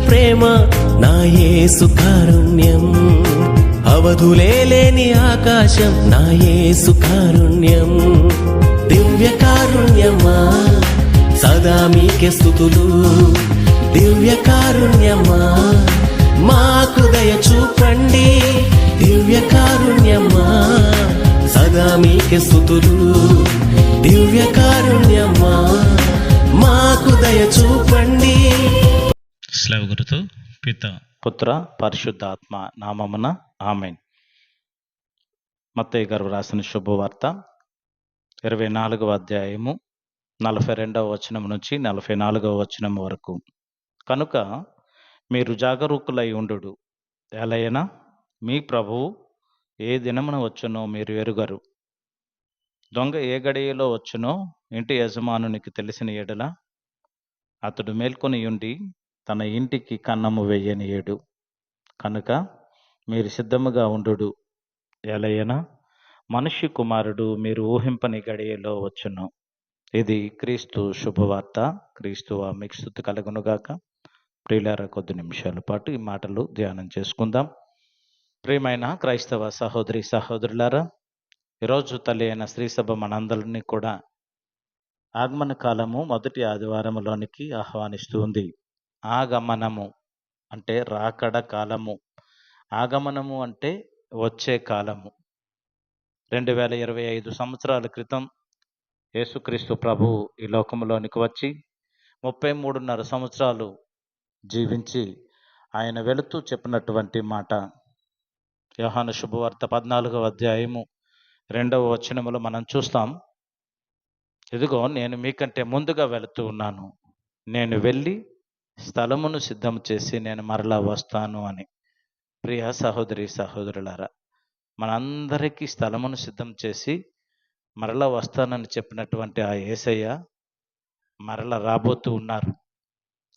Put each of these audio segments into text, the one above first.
ప్రేమ నా యేసు కారుణ్యం, అవధులే లేని ఆకాశం నా యేసు కారుణ్యం. దివ్య కారుణ్యమా సదా మీకే స్తుతులు, దివ్య కారుణ్యమా మాకు దయ చూపండి. దివ్య కారుణ్యమా సదా మీకే స్తుతులు, దివ్య కారుణ్యమా మాకు దయ చూపండి. శ్లవ గురుతు పిత పుత్ర పరిశుద్ధాత్మ నామమున ఆమేన్. మత్తయి గారు రాసిన శుభవార్త 24వ అధ్యాయము 42వ వచనం నుంచి 44వ వచనం వరకు. కనుక మీరు జాగరూకులై ఉండుడు, ఎలయనా మీ ప్రభువు ఏ దినమున వచ్చునో మీరు ఎరుగరు. దొంగ ఏ గడియలో వచ్చునో ఇంటి యజమానునికి తెలిసిన ఎడల అతడు మేల్కొని ఉండి తన ఇంటికి కన్నము వెయ్యనీయడు. కనుక మీరు సిద్ధముగా ఉండుడు, ఎలయనా మనుష్య కుమారుడు మీరు ఊహింపని గడియలో వచ్చును. ఇది క్రీస్తు శుభవార్త. క్రీస్తు మీకు స్తుతి కలుగునుగాక. ప్రియులారా, కొద్ది నిమిషాల పాటు ఈ మాటలు ధ్యానం చేసుకుందాం. ప్రియమైన క్రైస్తవ సహోదరి సహోదరులారా, ఈరోజు తల్లి అయిన శ్రీసభ మనందరినీ కూడా ఆగమన కాలము మొదటి ఆదివారంలోనికి ఆహ్వానిస్తూ ఉంది. ఆగమనము అంటే రాకడ కాలము, ఆగమనము అంటే వచ్చే కాలము. 2025 సంవత్సరాల క్రితం యేసుక్రీస్తు ప్రభువు ఈ లోకంలోనికి వచ్చి 33.5 సంవత్సరాలు జీవించి ఆయన వెళుతూ చెప్పినటువంటి మాట యోహాను శుభవార్త 14వ అధ్యాయము 2వ వచనములో మనం చూస్తాం. ఇదిగో నేను మీకంటే ముందుగా వెళుతూ ఉన్నాను, నేను వెళ్ళి స్థలమును సిద్ధం చేసి నేను మరలా వస్తాను అని. ప్రియ సహోదరి సహోదరులారా, మనందరికీ స్థలమును సిద్ధం చేసి మరలా వస్తానని చెప్పినటువంటి ఆ యేసయ్య మరలా రాబోతూ ఉన్నారు.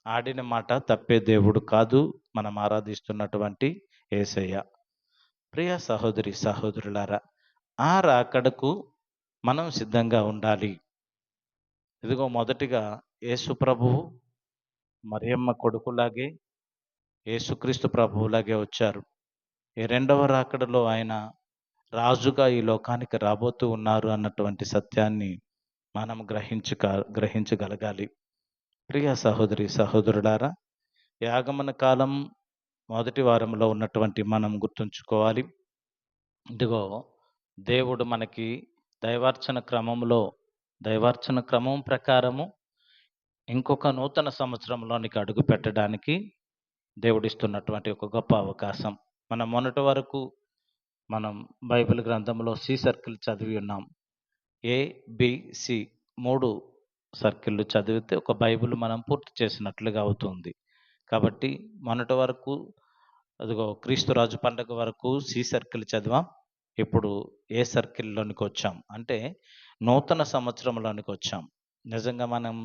ఆడిన మాట తప్పే దేవుడు కాదు మనం ఆరాధిస్తున్నటువంటి యేసయ్య. ప్రియ సహోదరి సహోదరులారా, ఆ రాకడకు మనం సిద్ధంగా ఉండాలి. ఇదిగో మొదటిగా యేసు ప్రభువు మరియమ్మ కొడుకులాగే యేసుక్రీస్తు ప్రభువులాగే వచ్చారు. ఈ రెండవ రాకడలో ఆయన రాజుగా ఈ లోకానికి రాబోతూ ఉన్నారు అన్నటువంటి సత్యాన్ని మనం గ్రహించగలగాలి. ప్రియ సహోదరి సహోదరులారా, ఈ ఆగమన కాలం మొదటి వారంలో ఉన్నటువంటి మనం గుర్తుంచుకోవాలి. ఇదిగో దేవుడు మనకి దైవార్చన క్రమం ప్రకారము ఇంకొక నూతన సంవత్సరంలోనికి అడుగు పెట్టడానికి దేవుడిస్తున్నటువంటి ఒక గొప్ప అవకాశం. మనం మొన్నటి వరకు మనం బైబిల్ గ్రంథంలో సి సర్కిల్ చదివి ఉన్నాం. ABC 3 సర్కిళ్ళు చదివితే ఒక బైబిల్ మనం పూర్తి చేసినట్లుగా అవుతుంది. కాబట్టి మొన్నటి వరకు అదిగో క్రీస్తురాజు పండుగ వరకు సి సర్కిల్ చదివాం. ఇప్పుడు ఏ సర్కిల్లోనికి వచ్చాం అంటే నూతన సంవత్సరంలోనికి వచ్చాం. నిజంగా మనం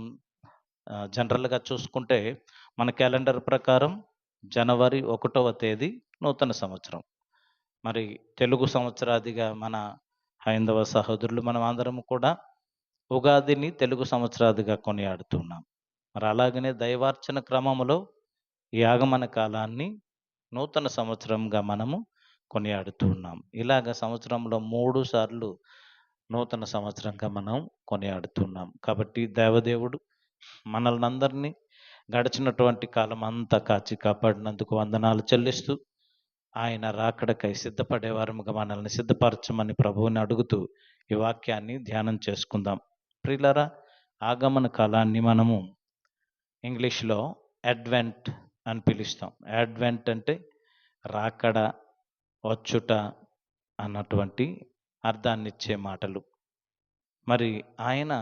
జనరల్గా చూసుకుంటే మన క్యాలెండర్ ప్రకారం జనవరి 1వ తేదీ నూతన సంవత్సరం. మరి తెలుగు సంవత్సరాదిగా మన హైందవ సహోదరులు మనం అందరం కూడా ఉగాదిని తెలుగు సంవత్సరాదిగా కొనియాడుతున్నాం. మరి అలాగనే దైవార్చన క్రమంలో ఈ ఆగమన కాలాన్ని నూతన సంవత్సరంగా మనము కొనియాడుతున్నాం. ఇలాగ సంవత్సరంలో 3 సార్లు నూతన సంవత్సరంగా మనం కొనియాడుతున్నాం. కాబట్టి దేవదేవుడు మనల్ని అందరినీ గడిచినటువంటి కాలం అంతా కాచి కాపాడినందుకు వందనాలు చెల్లిస్తూ ఆయన రాకడకై సిద్ధపడేవారముగా మనల్ని సిద్ధపరచమని ప్రభువుని అడుగుతూ ఈ వాక్యాన్ని ధ్యానం చేసుకుందాం. ప్రియులారా, ఆగమన కాలాన్ని మనము ఇంగ్లీష్లో అడ్వెంట్ అని పిలుస్తాం. అడ్వెంట్ అంటే రాకడ, వచ్చుట అన్నటువంటి అర్థాన్ని ఇచ్చే మాటలు. మరి ఆయన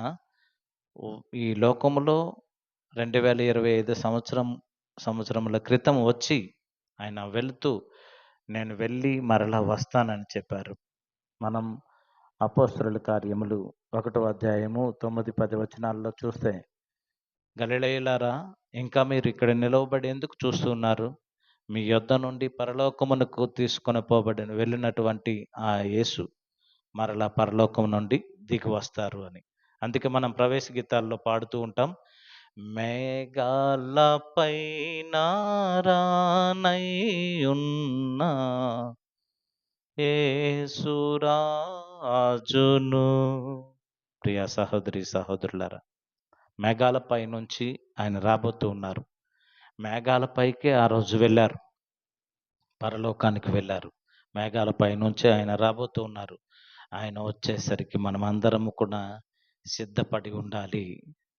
ఈ లోకములో 2025 సంవత్సరముల క్రితం వచ్చి ఆయన వెళుతూ నేను వెళ్ళి మరలా వస్తానని చెప్పారు. మనం అపోస్తలుల కార్యములు 1వ అధ్యాయము 9-10 వచనాల్లో చూస్తే, గలిలయులారా, ఇంకా మీరు ఇక్కడ నిలవబడి ఎందుకు చూస్తున్నారు? మీ యొద్ద నుండి పరలోకమునకు తీసుకొని వెళ్ళినటువంటి ఆ యేసు మరలా పరలోకం నుండి దిగి వస్తారు అని. అందుకే మనం ప్రవేశ గీతాల్లో పాడుతూ ఉంటాం, మేఘాలపైన రానయ్యున్న యేసురాజును. ప్రియ సహోదరి సహోదరులారా, మేఘాలపై నుంచి ఆయన రాబోతూ ఉన్నారు. మేఘాలపైకి ఆ రోజు వెళ్ళారు, పరలోకానికి వెళ్ళారు. మేఘాలపై నుంచి ఆయన రాబోతూ ఉన్నారు. ఆయన వచ్చేసరికి మనమందరము కూడా సిద్ధపడి ఉండాలి.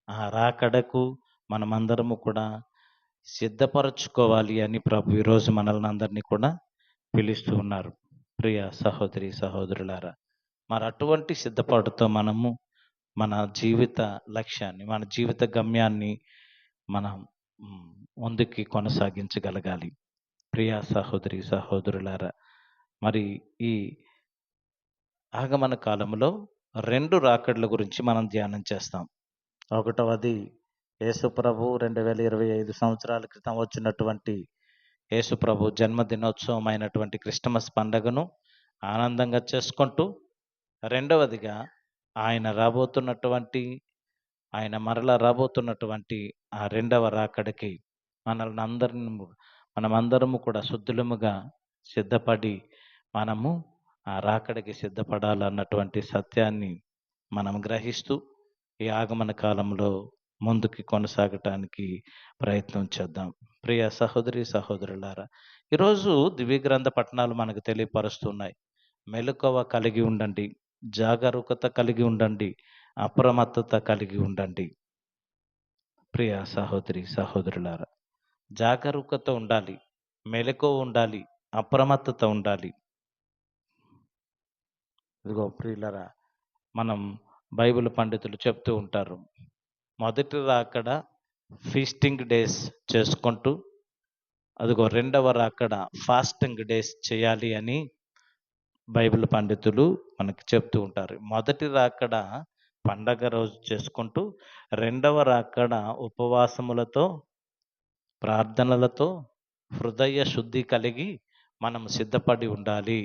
ఆ రాకడకు మనమందరము కూడా సిద్ధపరచుకోవాలి అని ప్రభు ఈరోజు మనల్ని అందరినీ కూడా పిలుస్తూ ఉన్నారు. ప్రియ సహోదరి సహోదరులారా, మరి అటువంటి సిద్ధపాటుతో మనము మన జీవిత లక్ష్యాన్ని, మన జీవిత గమ్యాన్ని మనం ముందుకి కొనసాగించగలగాలి. ప్రియ సహోదరి సహోదరులారా, మరి ఈ ఆగమన కాలంలో 2 రాకడల గురించి మనం ధ్యానం చేస్తాం. ఒకటవది యేసుప్రభు 2025 సంవత్సరాల క్రితం వచ్చినటువంటి యేసుప్రభు జన్మదినోత్సవం అయినటువంటి క్రిస్టమస్ పండగను ఆనందంగా చేసుకుంటూ, రెండవదిగా ఆయన మరలా రాబోతున్నటువంటి ఆ రెండవ రాకడకి మనమందరము కూడా శుద్ధులముగా సిద్ధపడి మనము ఆ రాకడకి సిద్ధపడాలన్నటువంటి సత్యాన్ని మనం గ్రహిస్తూ ఈ ఆగమన కాలంలో ముందుకి కొనసాగటానికి ప్రయత్నం చేద్దాం. ప్రియ సహోదరి సహోదరులారా, ఈరోజు దివ్య గ్రంథ పఠనాలు మనకు తెలియపరుస్తున్నాయి. మెలకువ కలిగి ఉండండి, జాగరూకత కలిగి ఉండండి, అప్రమత్తత కలిగి ఉండండి. ప్రియ సహోదరి సహోదరులారా, జాగరూకత ఉండాలి, మెలకువ ఉండాలి, అప్రమత్తత ఉండాలి. ఇదిగో ప్రియులరా, మనం బైబిల్ పండితులు చెప్తూ ఉంటారు, మొదటి రాకడ ఫీస్టింగ్ డేస్ చేసుకుంటూ, అదిగో రెండవ రాకడ ఫాస్టింగ్ డేస్ చేయాలి అని బైబిల్ పండితులు మనకి చెప్తూ ఉంటారు. మొదటి రాకడ పండగ రోజు చేసుకుంటూ, రెండవ రాకడ ఉపవాసములతో, ప్రార్థనలతో, హృదయ శుద్ధి కలిగి మనం సిద్ధపడి ఉండాలి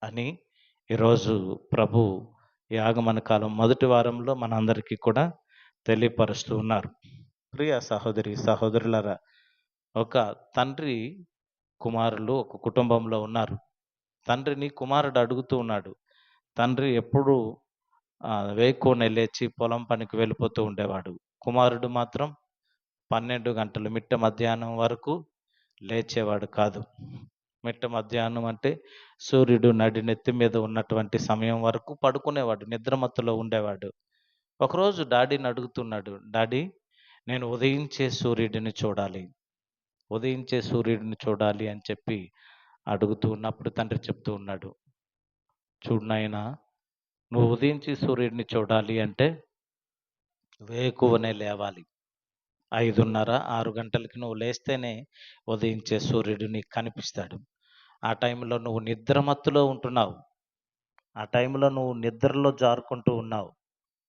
అని ఈరోజు ప్రభు ఈ ఆగమన కాలం మొదటి వారంలో మనందరికీ కూడా తెలియపరుస్తూ ఉన్నారు. ప్రియ సహోదరి సహోదరులారా, ఒక తండ్రి కుమారులు ఒక కుటుంబంలో ఉన్నారు. తండ్రిని కుమారుడు అడుగుతూ ఉన్నాడు. తండ్రి ఎప్పుడు వేకువనే లేచి పొలం పనికి వెళ్ళిపోతూ ఉండేవాడు. కుమారుడు మాత్రం 12 గంటలు మిట్ట మధ్యాహ్నం వరకు లేచేవాడు కాదు. మిట్ట మధ్యాహ్నం అంటే సూర్యుడు నెత్తి మీద ఉన్నటువంటి సమయం వరకు పడుకునేవాడు, నిద్రమత్తులో ఉండేవాడు. ఒకరోజు డాడీని అడుగుతున్నాడు, డాడీ, నేను ఉదయించే సూర్యుడిని చూడాలి అని చెప్పి అడుగుతూ ఉన్నప్పుడు తండ్రి చెప్తూ ఉన్నాడు, చూడు నాయనా, నువ్వు ఉదయించే సూర్యుడిని చూడాలి అంటే వేకువనే లేవాలి. 5:30, 6 గంటలకి నువ్వు లేస్తేనే ఉదయించే సూర్యుడు నీకు కనిపిస్తాడు. ఆ టైంలో నువ్వు నిద్రమత్తులో ఉంటున్నావు, ఆ టైంలో నువ్వు నిద్రలో జారుకుంటూ ఉన్నావు.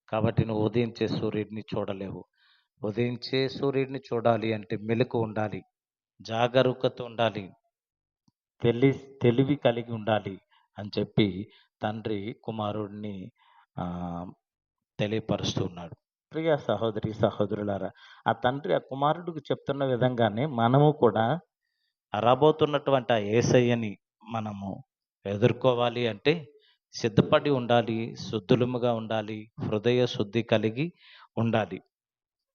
కాబట్టి నువ్వు ఉదయించే సూర్యుడిని చూడలేవు. ఉదయించే సూర్యుడిని చూడాలి అంటే మెలకు ఉండాలి, జాగరూకత ఉండాలి, తెలివి కలిగి ఉండాలి అని చెప్పి తండ్రి కుమారుడిని తెలియపరుస్తున్నాడు. ప్రియ సహోదరి సహోదరులారా, ఆ తండ్రి ఆ కుమారుడికి చెప్తున్న విధంగానే మనము కూడా రాబోతున్నటువంటి ఆ యేసయ్యని మనము ఎదుర్కోవాలి అంటే సిద్ధపడి ఉండాలి, శుద్ధులముగా ఉండాలి, హృదయ శుద్ధి కలిగి ఉండాలి.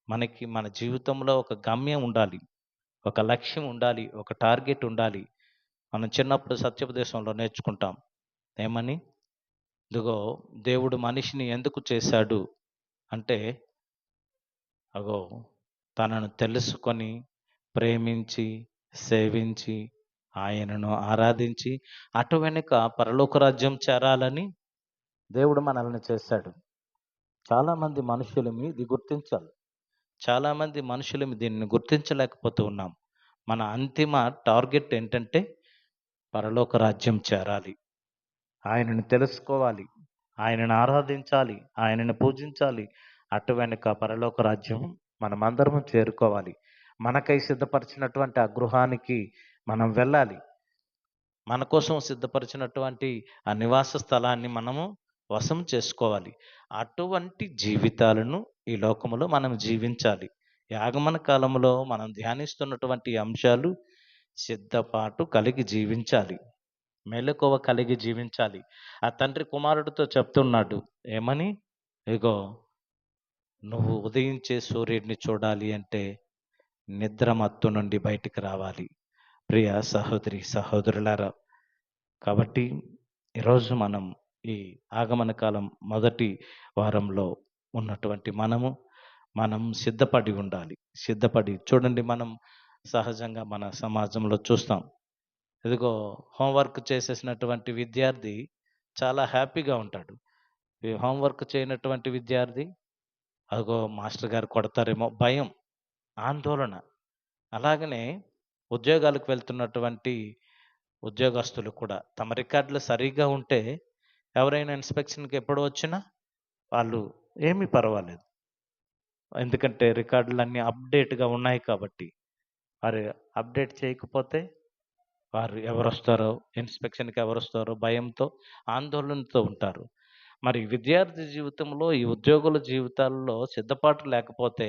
మనకి మన జీవితంలో ఒక గమ్యం ఉండాలి, ఒక లక్ష్యం ఉండాలి, ఒక టార్గెట్ ఉండాలి. మనం చిన్నప్పుడు సత్యోపదేశంలో నేర్చుకుంటాం, ఏమని? ఇదిగో దేవుడు మనిషిని ఎందుకు చేశాడు అంటే, అగో తనను తెలుసుకొని, ప్రేమించి, సేవించి, ఆయనను ఆరాధించి అటు వెనుక పరలోక రాజ్యం చేరాలని దేవుడు మనల్ని చేశాడు. చాలామంది మనుషులమి ఇది గుర్తించాలి. చాలామంది మనుషులమి దీన్ని గుర్తించలేకపోతూ ఉన్నాం. మన అంతిమ టార్గెట్ ఏంటంటే పరలోక రాజ్యం చేరాలి, ఆయనను తెలుసుకోవాలి, ఆయనను ఆరాధించాలి, ఆయనను పూజించాలి. అటు వెనుక పరలోక రాజ్యం మనమందరము చేరుకోవాలి. మనకై సిద్ధపరిచినటువంటి ఆ గృహానికి మనం వెళ్ళాలి. మన కోసం సిద్ధపరిచినటువంటి ఆ నివాస స్థలాన్ని మనము వశం చేసుకోవాలి. అటువంటి జీవితాలను ఈ లోకములో మనం జీవించాలి. ఈ ఆగమన కాలంలో మనం ధ్యానిస్తున్నటువంటి అంశాలు సిద్ధపాటు కలిగి జీవించాలి. మెలకువ కలిగి జీవించాలి. ఆ తండ్రి కుమారుడితో చెప్తున్నాడు. ఏమని? ఇగో నువ్వు ఉదయించే సూర్యుడిని చూడాలి అంటే నిద్ర మత్తు నుండి బయటికి రావాలి. ప్రియ సహోదరి, సహోదరులారా, కాబట్టి ఈరోజు మనం ఈ ఆగమన కాలం మొదటి వారంలో ఉన్నటువంటి మనం సిద్ధపడి ఉండాలి. సిద్ధపడి చూడండి, మనం సహజంగా మన సమాజంలో చూస్తాం. ఇదిగో హోంవర్క్ చేసేసినటువంటి విద్యార్థి చాలా హ్యాపీగా ఉంటాడు. ఈ హోంవర్క్ చేయనటువంటి విద్యార్థి, అదిగో మాస్టర్ గారు కొడతారేమో భయం, ఆందోళన. అలాగనే ఉద్యోగాలకు వెళ్తున్నటువంటి ఉద్యోగస్తులు కూడా తమ రికార్డులు సరిగ్గా ఉంటే ఎవరైనా ఇన్స్‌పెక్షన్‌కి ఎప్పుడు వచ్చినా వాళ్ళు ఏమీ పర్వాలేదు. ఎందుకంటే రికార్డులన్నీ అప్‌డేట్‌గా ఉన్నాయి కాబట్టి. మరి అప్‌డేట్ చేయకపోతే వారు ఎవరొస్తారో, ఇన్స్‌పెక్షన్‌కి ఎవరొస్తారో భయంతో, ఆందోళనతో ఉంటారు. మరి విద్యార్థి జీవితంలో, ఈ ఉద్యోగుల జీవితాల్లో సిద్ధపాటు లేకపోతే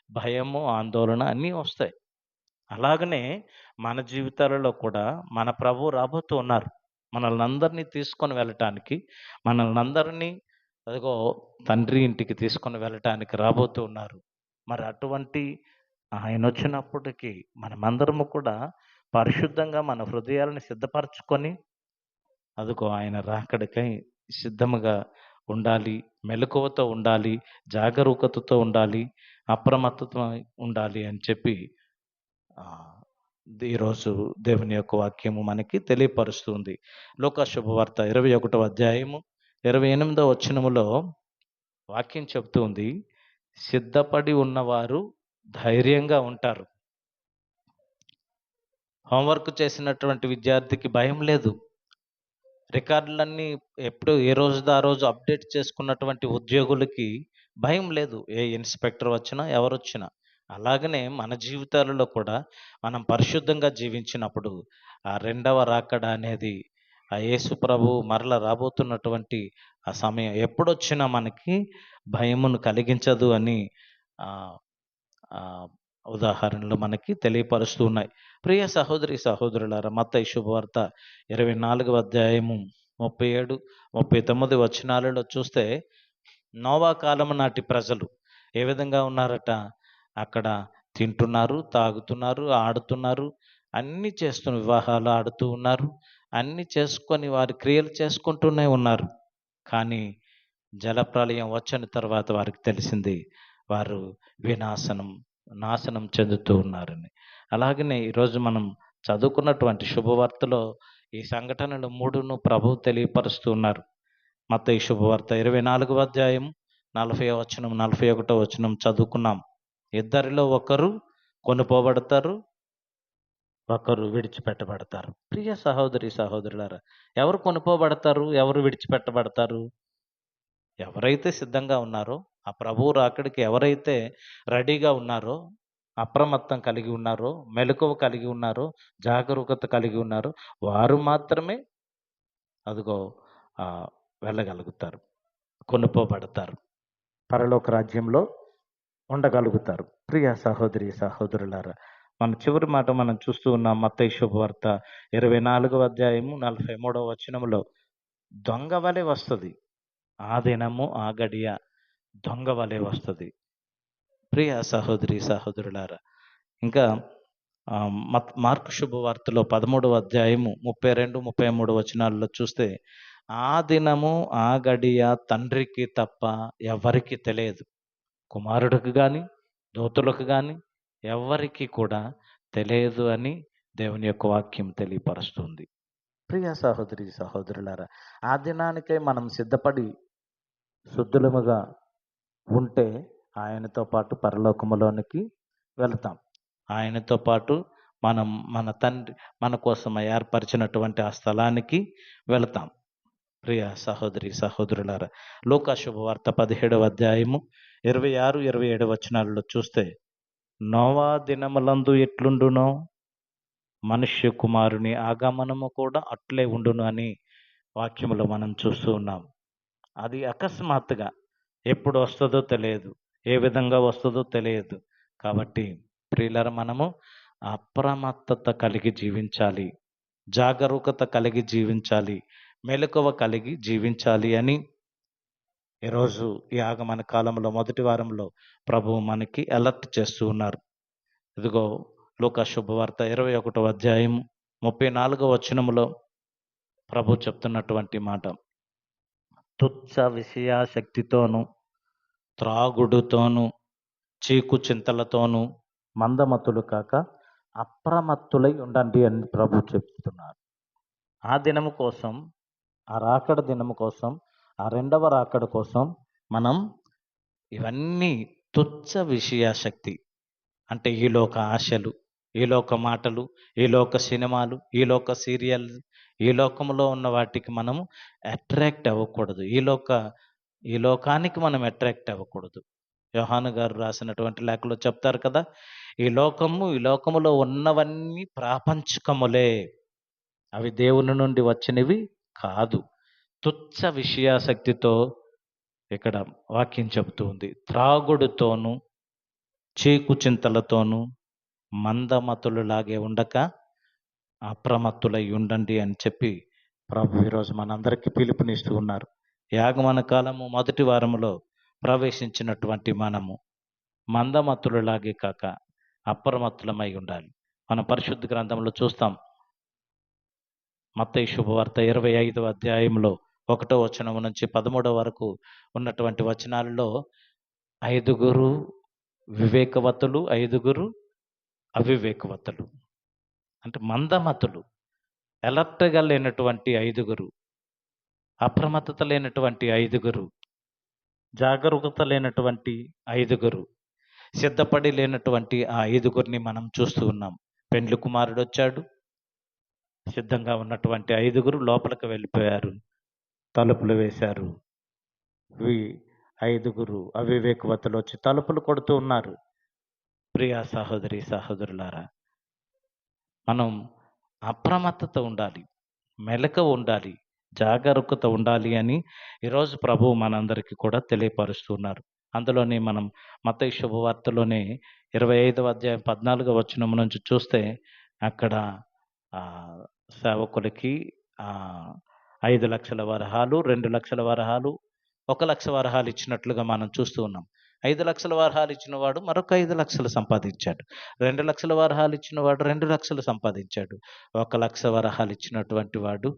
భయము, ఆందోళన అన్నీ వస్తాయి. అలాగనే మన జీవితాలలో కూడా మన ప్రభువు రాబోతూ ఉన్నారు. మనల్నందరినీ తీసుకొని వెళ్ళటానికి, మనల్నందరినీ అదిగో తండ్రి ఇంటికి తీసుకొని వెళ్ళటానికి రాబోతూ ఉన్నారు. మరి అటువంటి ఆయనొచ్చినప్పటికి మనమందరము కూడా పరిశుద్ధంగా మన హృదయాలను సిద్ధపరచుకొని, అదిగో ఆయన రాకడకై సిద్ధముగా ఉండాలి. మెలకువతో ఉండాలి. జాగరూకతతో ఉండాలి. అప్రమత్తతమై ఉండాలి అని చెప్పి ఆహ్, ఈరోజు దేవుని యొక్క వాక్యము మనకి తెలియపరుస్తుంది. లూకా శుభవార్త 21వ అధ్యాయము 28వ వచనములో వాక్యం చెప్తూ ఉంది. సిద్ధపడి ఉన్నవారు ధైర్యంగా ఉంటారు. హోంవర్క్ చేసినటువంటి విద్యార్థికి భయం లేదు. రికార్డులన్నీ ఎప్పుడు ఏ రోజుది ఆ రోజు అప్డేట్ చేసుకున్నటువంటి ఉద్యోగులకి భయం లేదు. ఏ ఇన్స్‌పెక్టర్ వచ్చినా, ఎవరొచ్చినా. అలాగనే మన జీవితాలలో కూడా మనం పరిశుద్ధంగా జీవించినప్పుడు ఆ రెండవ రాకడ అనేది, ఆ యేసు ప్రభువు మరల రాబోతున్నటువంటి ఆ సమయం ఎప్పుడొచ్చినా మనకి భయమును కలిగించదు అని ఆహ్, ఆహ్, ఉదాహరణలు మనకి తెలియపరుస్తూ ఉన్నాయి. ప్రియ సహోదరి, సహోదరులారా, మత్తయి శుభవార్త 24వ అధ్యాయము 37, 39 వచనాలలో చూస్తే నోవా కాలము నాటి ప్రజలు ఏ విధంగా ఉన్నారట? అక్కడ తింటున్నారు, తాగుతున్నారు, ఆడుతున్నారు, అన్నీ వివాహాలు ఆడుతూ ఉన్నారు. అన్నీ చేసుకొని వారి క్రియలు చేసుకుంటూనే ఉన్నారు. కానీ జలప్రళయం వచ్చిన తర్వాత వారికి తెలిసింది వారు నాశనం చెందుతూ ఉన్నారని. అలాగనే ఈరోజు మనం చదువుకున్నటువంటి శుభవార్తలో ఈ సంఘటనలు 3ను ప్రభువు తెలియపరుస్తూ ఉన్నారు. మత్తయి శుభవార్త 24వ అధ్యాయం 40వ వచనం, 41వ వచనం చదువుకున్నాం. ఇద్దరిలో ఒకరు కొనుపోబడతారు, ఒకరు విడిచిపెట్టబడతారు. ప్రియ సహోదరి, సహోదరులారా, ఎవరు కొనుపోబడతారు? ఎవరు విడిచిపెట్టబడతారు? ఎవరైతే సిద్ధంగా ఉన్నారో, ఆ ప్రభువు రాకడికి ఎవరైతే రెడీగా ఉన్నారో, అప్రమత్తం కలిగి ఉన్నారో, మెలకువ కలిగి ఉన్నారో, జాగరూకత కలిగి ఉన్నారో, వారు మాత్రమే అదిగో ఆహ్, వెళ్ళగలుగుతారు. కొనుపోబడతారు. పరలోక రాజ్యంలో ఉండగలుగుతారు. ప్రియ సహోదరి, సహోదరులారా, మన చివరి మాట మనం చూస్తూ ఉన్నాం. మత్తయి శుభవార్త 24వ అధ్యాయము 43వ వచనములో దొంగ వలె వస్తది. ఆ దినము, ఆ గడియ దొంగ వలె వస్తది. ప్రియ సహోదరి, సహోదరులారా, ఇంకా మార్కు శుభవార్తలో 13వ అధ్యాయము 32, 33 వచనాల్లో చూస్తే, ఆ దినము, ఆ గడియ తండ్రికి తప్ప ఎవ్వరికీ తెలియదు. కుమారుడికి గాని, దూతలకు గాని ఎవ్వరికీ కూడా తెలియదు అని దేవుని యొక్క వాక్యం తెలియపరుస్తుంది. ప్రియ సహోదరి, సహోదరులారా, ఆ దినానికై మనం సిద్ధపడి శుద్ధులముగా ఉంటే ఆయనతో పాటు పరలోకములోనికి వెళ్తాం. ఆయనతో పాటు మనం మన తండ్రి మన కోసం ఏర్పరిచినటువంటి ఆ స్థలానికి వెళతాం. ప్రియ సహోదరి, సహోదరులారా, లూకా శుభవార్త 17వ అధ్యాయము 26, 27 వచనాలలో చూస్తే, నోవా దినములందు ఎట్లుండునో మనుష్య కుమారుని ఆగమనము కూడా అట్లే ఉండును అని వాక్యములో మనం చూస్తూ ఉన్నాం. అది అకస్మాత్తుగా ఎప్పుడు వస్తదో తెలియదు. ఏ విధంగా వస్తదో తెలియదు. కాబట్టి ప్రియులారా, మనము అప్రమత్తత కలిగి జీవించాలి, జాగరూకత కలిగి జీవించాలి, మెలకువ కలిగి జీవించాలి అని ఈరోజు ఈ ఆగమన కాలంలో మొదటి వారంలో ప్రభువు మనకి అలర్ట్ చేస్తూ ఉన్నారు. ఇదిగో లూకా శుభవార్త 21వ అధ్యాయం 34వ వచనములో ప్రభు చెప్తున్నటువంటి మాట, తుచ్చ విషయాశక్తితోను, త్రాగుడుతోను, చీకు చింతలతోను మందమతులు కాక అప్రమత్తులై ఉండండి అని ప్రభు చెప్తున్నారు. ఆ దినము కోసం, ఆ రాకడ దినము కోసం, ఆ రెండవ రాకడ కోసం మనం ఇవన్నీ తుచ్చ విషయాశక్తి అంటే ఈ లోక ఆశలు, ఈ లోక మాటలు, ఈ లోక సినిమాలు, ఈ లోక సీరియల్, ఈ లోకంలో ఉన్న వాటికి మనము అట్రాక్ట్ అవ్వకూడదు. ఈ లోకానికి మనం అట్రాక్ట్ అవ్వకూడదు. యోహాను గారు రాసినటువంటి లేఖలో చెప్తారు కదా, ఈ లోకములో ఉన్నవన్నీ ప్రాపంచికములే, అవి దేవుని నుండి వచ్చినవి కాదు. తుచ్చ విషయాసక్తితో ఇక్కడ వాక్యం చెబుతూ ఉంది. త్రాగుడుతోను, చీకు చింతలతోనూ మందమతులులాగే ఉండక అప్రమత్తులై ఉండండి అని చెప్పి ప్రభు ఈరోజు మనందరికీ పిలుపునిస్తూ ఉన్నారు. యాగమన కాలము మొదటి వారములో ప్రవేశించినటువంటి మనము మందమతులులాగే కాక అప్రమత్తులమై ఉండాలి. మన పరిశుద్ధ గ్రంథంలో చూస్తాం. మత్తయి శుభవార్త 25వ అధ్యాయంలో 1వ వచనం నుంచి 13వ వరకు ఉన్నటువంటి వచనాలలో 5 వివేకవతులు, 5 అవివేకవతులు, అంటే మందమతులు, అలర్ట్‌గా లేనటువంటి 5, అప్రమత్తత లేనటువంటి 5, జాగరూకత లేనటువంటి 5, సిద్ధపడి లేనటువంటి ఆ 5 మనం చూస్తూ ఉన్నాం. పెండ్లి కుమారుడు వచ్చాడు, సిద్ధంగా ఉన్నటువంటి 5 లోపలికి వెళ్ళిపోయారు, తలుపులు వేశారు. 5 అవివేకవతులు వచ్చి తలుపులు కొడుతూ ఉన్నారు. ప్రియా సహోదరి సహోదరులారా, మనం అప్రమత్తత ఉండాలి, మెలకువ ఉండాలి, జాగరూకత ఉండాలి అని ఈరోజు ప్రభువు మనందరికీ కూడా తెలియపరుస్తున్నారు. అందులోనే మనం మత్తయి శుభవార్తలోనే 25వ అధ్యాయం 14వ వచనం నుంచి చూస్తే అక్కడ సేవకులకి 5 లక్షల వరహాలు, 2 లక్షల వరహాలు, 1 లక్ష వరహాలు ఇచ్చినట్లుగా మనం చూస్తూ ఉన్నాం. 5 లక్షల వరహాలు ఇచ్చినవాడు మరొక 5 లక్షలు సంపాదించాడు. 2 లక్షల వరహాలు ఇచ్చినవాడు 2 లక్షలు సంపాదించాడు. 1 లక్ష వరహాలు ఇచ్చినటువంటి వాడు,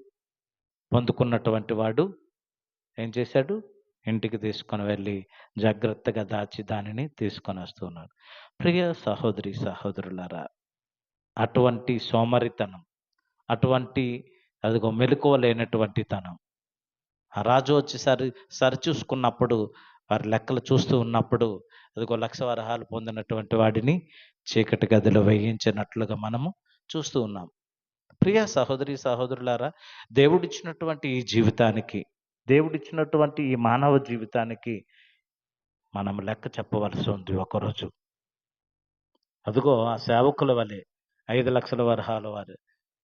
పొందుకున్నటువంటి వాడు ఏం చేశాడు? ఇంటికి తీసుకొని వెళ్ళి జాగ్రత్తగా దాచి దానిని తీసుకొని వస్తూ ఉన్నాడు. ప్రియ సహోదరి సహోదరులారా, అటువంటి సోమరితనం, అటువంటి అదిగో మెలకువ లేనటువంటి తనం, ఆ రాజు వచ్చి సరిచూసుకున్నప్పుడు, వారి లెక్కలు చూస్తూ ఉన్నప్పుడు అదిగో 1,00,000 వరహాలు పొందినటువంటి వాడిని చీకటి గదిలో వేయించినట్లుగా మనము చూస్తూ ఉన్నాం. ప్రియ సహోదరి సహోదరులారా, దేవుడిచ్చినటువంటి ఈ జీవితానికి, దేవుడిచ్చినటువంటి ఈ మానవ జీవితానికి మనం లెక్క చెప్పవలసి ఉంది ఒకరోజు. అదిగో ఆ సేవకుల వలె 5 లక్షల వరహాల వారు,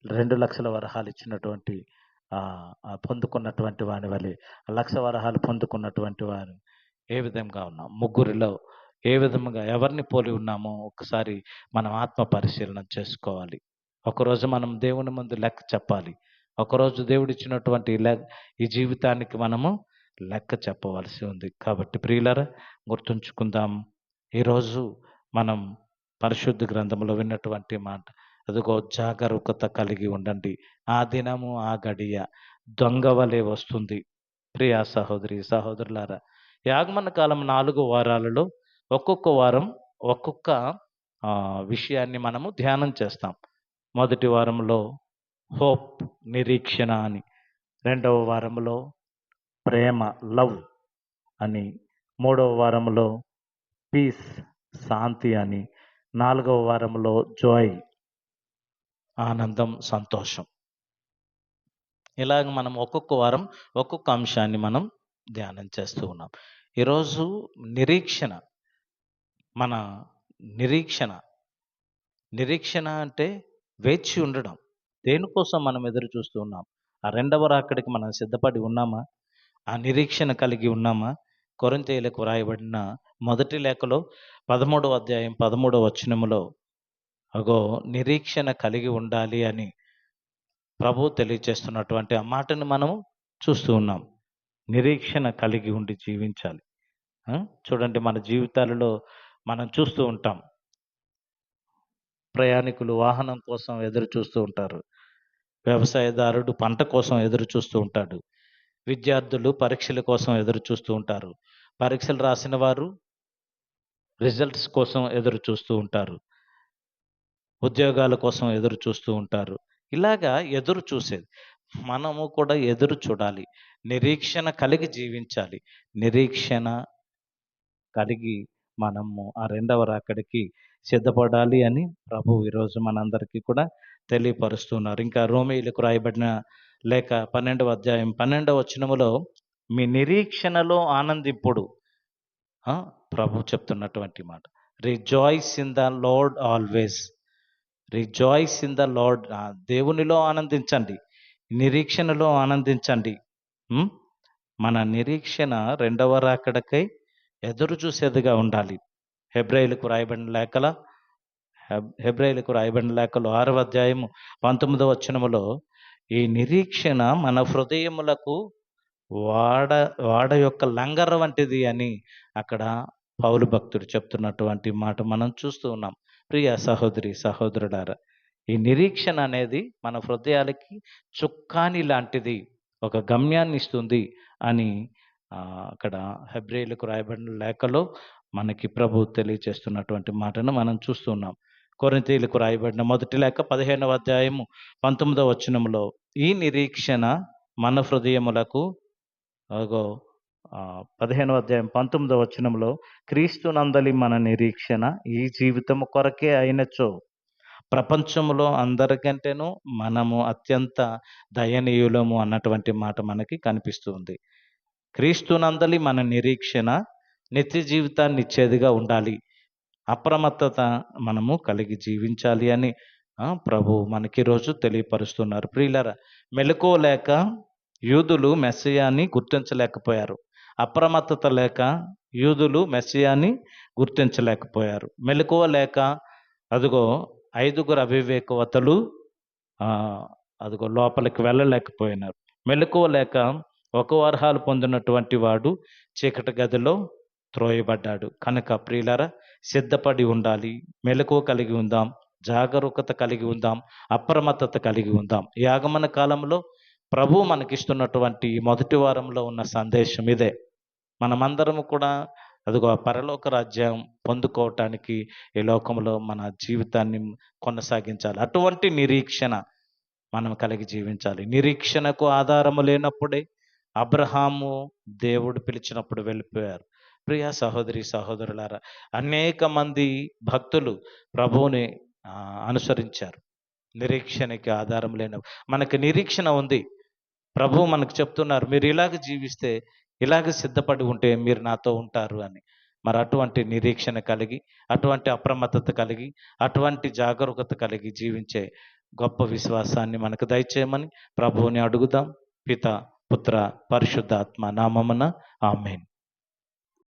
2 లక్షల వరహాలు ఇచ్చినటువంటి పొందుకున్నటువంటి వాని వలె 1,00,000 వరహాలు పొందుకున్నటువంటి వారు ఏ విధంగా ఉన్నాం? ముగ్గురిలో ఏ విధముగా ఎవరిని పోలి ఉన్నామో ఒకసారి మనం ఆత్మ పరిశీలన చేసుకోవాలి. ఒకరోజు మనం దేవుని ముందు లెక్క చెప్పాలి. ఒకరోజు దేవుడిచ్చినటువంటి ఈ జీవితానికి మనము లెక్క చెప్పవలసి ఉంది. కాబట్టి ప్రియులారా, గుర్తుంచుకుందాం. ఈరోజు మనం పరిశుద్ధ గ్రంథంలో విన్నటువంటి మాట, అదిగో జాగరూకత కలిగి ఉండండి, ఆ దినము ఆ గడియ దొంగ వలె వస్తుంది. ప్రియా సహోదరి సహోదరులారా, యాగమన కాలం 4 వారాలలో ఒక్కొక్క వారం ఒక్కొక్క విషయాన్ని మనము ధ్యానం చేస్తాం. మొదటి వారంలో హోప్, నిరీక్షణ అని, రెండవ వారంలో ప్రేమ, లవ్ అని, మూడవ వారంలో పీస్, శాంతి అని, 4వ వారంలో జాయ్, ఆనందం, సంతోషం. ఇలాగ మనం ఒక్కొక్క వారం ఒక్కొక్క అంశాన్ని మనం ధ్యానం చేస్తూ ఉన్నాం. ఈరోజు నిరీక్షణ, మన నిరీక్షణ అంటే వేచి ఉండడం. దేనికోసం మనం ఎదురు చూస్తూ ఉన్నాం? ఆ రెండవ రాకడికి మనం సిద్ధపడి ఉన్నామా? ఆ నిరీక్షణ కలిగి ఉన్నామా? కొరింథీయులకు వ్రాయబడిన మొదటి లేఖలో 13వ అధ్యాయం 13వ వచనములో అగో నిరీక్షణ కలిగి ఉండాలి అని ప్రభు తెలియచేస్తున్నటువంటి ఆ మాటను మనము చూస్తూ ఉన్నాం. నిరీక్షణ కలిగి ఉండి జీవించాలి. చూడండి, మన జీవితాలలో మనం చూస్తూ ఉంటాం. ప్రయాణికులు వాహనం కోసం ఎదురు చూస్తూ ఉంటారు. వ్యవసాయదారుడు పంట కోసం ఎదురు చూస్తూ ఉంటాడు. విద్యార్థులు పరీక్షల కోసం ఎదురు చూస్తూ ఉంటారు. పరీక్షలు రాసిన వారు రిజల్ట్స్ కోసం ఎదురు చూస్తూ ఉంటారు. ఉద్యోగాల కోసం ఎదురు చూస్తూ ఉంటారు. ఇలాగా ఎదురు చూసేది. మనము కూడా ఎదురు చూడాలి. నిరీక్షణ కలిగి జీవించాలి. నిరీక్షణ కలిగి మనము ఆ రెండవ రాకడికి సిద్ధపడాలి అని ప్రభువు ఈరోజు మనందరికీ కూడా తెలియపరుస్తున్నారు. ఇంకా రోమీయులకు రాయబడిన లేఖ 12వ అధ్యాయం 12వ వచనములో మీ నిరీక్షణలో ఆనందింపుడు. ప్రభు చెప్తున్నటువంటి మాట. Rejoice in the lord always. Rejoice in the lord. దేవునిలో ఆనందించండి, నిరీక్షణలో ఆనందించండి. మన నిరీక్షణ రెండవ రాకడకై ఎదురు చూసేదిగా ఉండాలి. హెబ్రాయిలకు రాయబడిన లేఖలో 6వ అధ్యాయము 19వ వచనములో ఈ నిరీక్షణ మన హృదయములకు వాడ యొక్క లంగర వంటిది అని అక్కడ పౌలు భక్తుడు చెప్తున్నటువంటి మాట మనం చూస్తూ ఉన్నాం. ప్రియ సహోదరి సహోదరులారా, ఈ నిరీక్షణ అనేది మన హృదయాలకి చుక్కాని లాంటిది, ఒక గమ్యాన్ని ఇస్తుంది అని అక్కడ హెబ్రాయిలకు రాయబడిన లేఖలో మనకి ప్రభు తెలియచేస్తున్నటువంటి మాటను మనం చూస్తున్నాం. కొరింథీయులకు రాయబడిన మొదటి లేఖ 15వ అధ్యాయము 19వ వచనంలో ఈ నిరీక్షణ మన హృదయములకు 15వ అధ్యాయం 19వ వచనంలో క్రీస్తునందలి మన నిరీక్షణ ఈ జీవితము కొరకే అయినచో ప్రపంచంలో అందరికంటేనూ మనము అత్యంత దయనీయులము అన్నటువంటి మాట మనకి కనిపిస్తుంది. క్రీస్తునందలి మన నిరీక్షణ నిత్య జీవితాన్ని ఇచ్చేదిగా ఉండాలి. అప్రమత్తత మనము కలిగి జీవించాలి అని ప్రభు మనకి రోజు తెలియపరుస్తున్నారు. ప్రియులారా, మెలకువ లేక యూదులు మెస్సియాని గుర్తించలేకపోయారు. అప్రమత్తత లేక యూదులు మెస్సియాని గుర్తించలేకపోయారు. మెలకువ లేక అదిగో 5గురు అవివేకవతలు అదిగో లోపలికి వెళ్ళలేకపోయినారు. మెలకువ లేక ఒక వరహాలు పొందినటువంటి వాడు చీకటి గదిలో త్రోయబడ్డాడు. కనుక ప్రియులారా, సిద్ధపడి ఉండాలి, మెలకువ కలిగి ఉందాం, జాగరూకత కలిగి ఉందాం, అప్రమత్తత కలిగి ఉందాం. ఈ ఆగమన కాలంలో ప్రభు మనకిస్తున్నటువంటి మొదటి వారంలో ఉన్న సందేశం ఇదే. మనమందరము కూడా అదిగో పరలోక రాజ్యం పొందుకోవటానికి ఈ లోకంలో మన జీవితాన్ని కొనసాగించాలి. అటువంటి నిరీక్షణ మనం కలిగి జీవించాలి. నిరీక్షణకు ఆధారము లేనప్పుడే అబ్రహాము దేవుడు పిలిచినప్పుడు వెళ్ళిపోయారు. ప్రియ సహోదరి సహోదరులారా, అనేక మంది భక్తులు ప్రభువుని అనుసరించారు. నిరీక్షణకి ఆధారం లేని మనకి నిరీక్షణ ఉంది. ప్రభువు మనకు చెప్తున్నారు, మీరు ఇలాగ జీవిస్తే, ఇలాగ సిద్ధపడి ఉంటే మీరు నాతో ఉంటారు అని. మరి అటువంటి నిరీక్షణ కలిగి, అటువంటి అప్రమత్తత కలిగి, అటువంటి జాగరూకత కలిగి జీవించే గొప్ప విశ్వాసాన్ని మనకు దయచేయమని ప్రభువుని అడుగుదాం. పిత, పుత్ర, పరిశుద్ధాత్మ నామమున ఆమేన్.